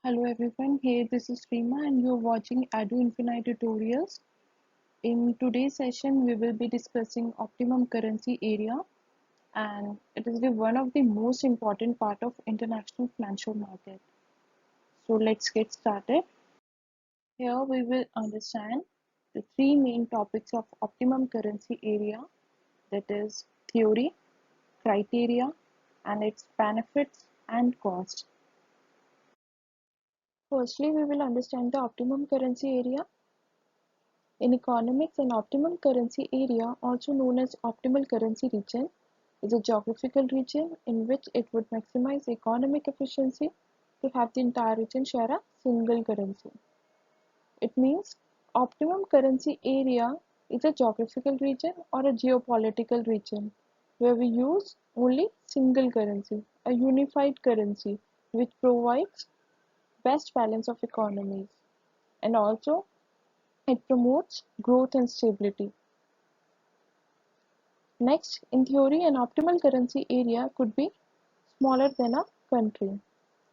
Hello everyone, hey, this is Reema and you're watching Adu Infinite Tutorials. In today's session, we will be discussing optimum currency area, and it is one of the most important part of international financial market. So let's get started. Here we will understand the three main topics of optimum currency area, that is theory, criteria, and its benefits and cost. Firstly, we will understand the optimum currency area. In economics, an optimum currency area, also known as optimal currency region, is a geographical region in which it would maximize economic efficiency to have the entire region share a single currency. It means optimum currency area is a geographical region or a geopolitical region where we use only single currency, a unified currency which provides best balance of economies, and also it promotes growth and stability. Next, in theory, an optimal currency area could be smaller than a country.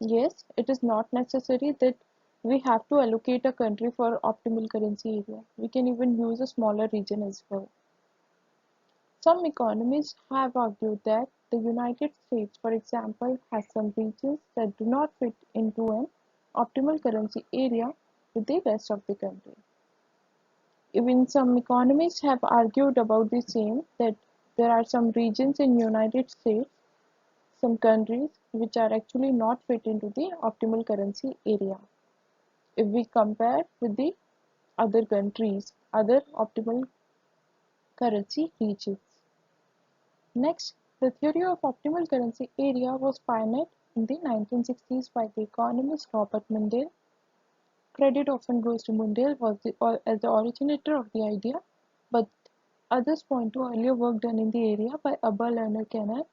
Yes, it is not necessary that we have to allocate a country for optimal currency area. We can even use a smaller region as well. Some economists have argued that the United States, for example, has some regions that do not fit into an optimal currency area with the rest of the country. Even some economists have argued about the same, that there are some regions in United States, some countries which are actually not fit into the optimal currency area. If we compare with the other countries, other optimal currency regions. Next, the theory of optimal currency area was pioneered in the 1960s by the economist Robert Mundell. Credit often goes to Mundell as the originator of the idea, but others point to earlier work done in the area by Abba Lerner Kenner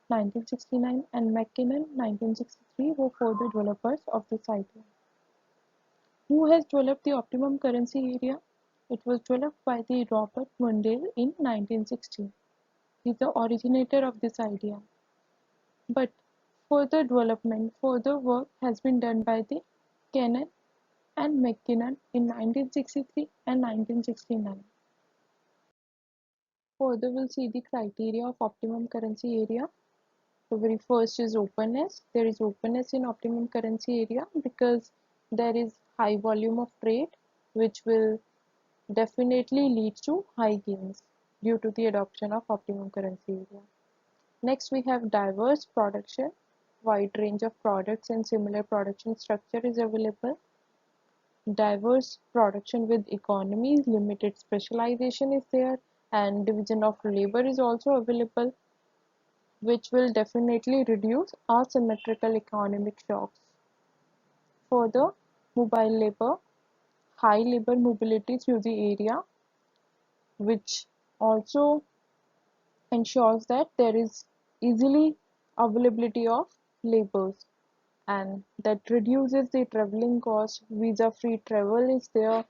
1969 and McKinnon 1963 were further developers of this idea. Who has developed the optimum currency area? It was developed by the Robert Mundell in 1960. He is the originator of this idea. But further work has been done by the Kenner and McKinnon in 1963 and 1969. Further, we'll see the criteria of optimum currency area. The very first is openness. There is openness in optimum currency area because there is high volume of trade, which will definitely lead to high gains due to the adoption of optimum currency area. Next, we have diverse production. Wide range of products and similar production structure is available. Diverse production with economies, limited specialization is there, and division of labor is also available, which will definitely reduce asymmetrical economic shocks. Further, mobile labor, high labor mobility through the area, which also ensures that there is easily availability of labors, and that reduces the traveling cost. Visa free travel is there,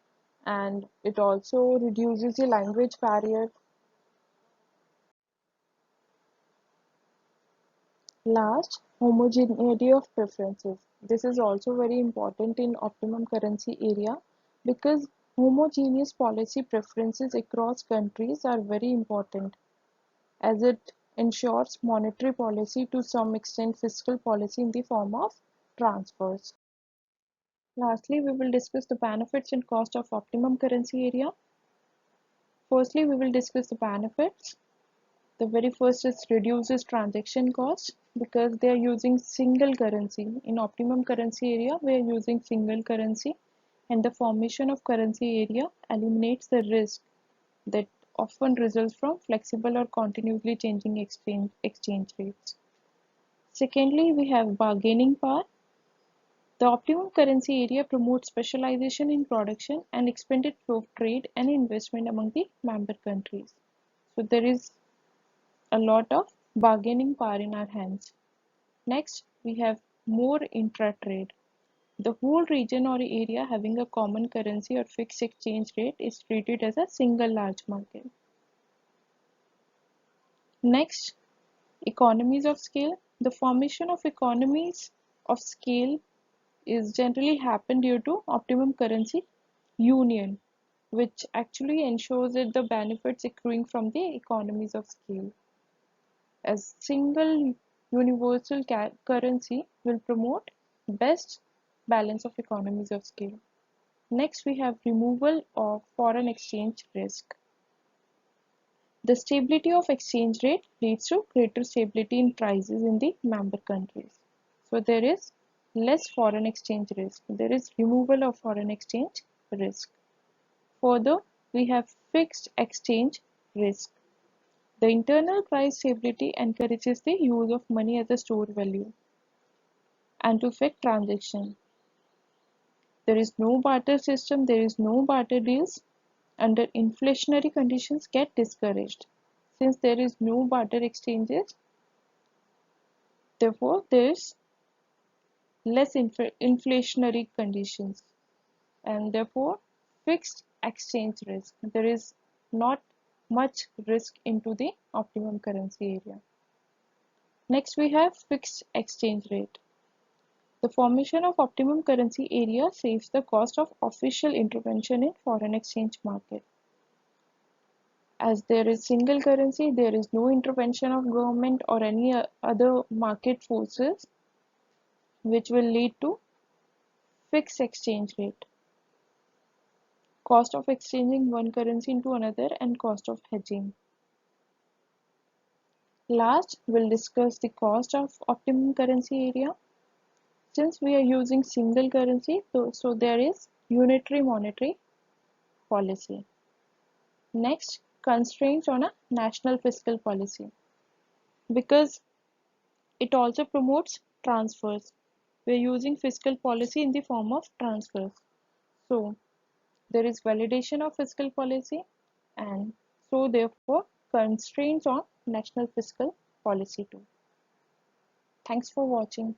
and it also reduces the language barrier. Last, homogeneity of preferences. This is also very important in optimum currency area because homogeneous policy preferences across countries are very important, as it ensures monetary policy, to some extent fiscal policy in the form of transfers. Lastly, we will discuss the benefits and cost of optimum currency area. Firstly, we will discuss the benefits. The very first is reduces transaction cost because they are using single currency. In optimum currency area, we are using single currency, and the formation of currency area eliminates the risk that often results from flexible or continuously changing exchange rates. Secondly, we have bargaining power. The optimum currency area promotes specialization in production and expanded flow of trade and investment among the member countries. So there is a lot of bargaining power in our hands. Next, we have more intra-trade. The whole region or area having a common currency or fixed exchange rate is treated as a single large market. Next, economies of scale. The formation of economies of scale is generally happen due to optimum currency union, which actually ensures that the benefits accruing from the economies of scale. As single universal currency will promote best balance of economies of scale. Next, we have removal of foreign exchange risk. The stability of exchange rate leads to greater stability in prices in the member countries. So there is less foreign exchange risk. There is removal of foreign exchange risk. Further, we have fixed exchange risk. The internal price stability encourages the use of money as a store value and to effect transaction. There is no barter system, there is no barter deals. Under inflationary conditions get discouraged. Since there is no barter exchanges, therefore there is less inflationary conditions and therefore fixed exchange risk. There is not much risk into the optimum currency area. Next we have fixed exchange rate. The formation of optimum currency area saves the cost of official intervention in foreign exchange market. As there is single currency, there is no intervention of government or any other market forces which will lead to fixed exchange rate, cost of exchanging one currency into another and cost of hedging. Last, we'll discuss the cost of optimum currency area. Since we are using single currency, so there is unitary monetary policy. Next, constraints on a national fiscal policy. Because it also promotes transfers. We are using fiscal policy in the form of transfers. So there is validation of fiscal policy and so therefore constraints on national fiscal policy too. Thanks for watching.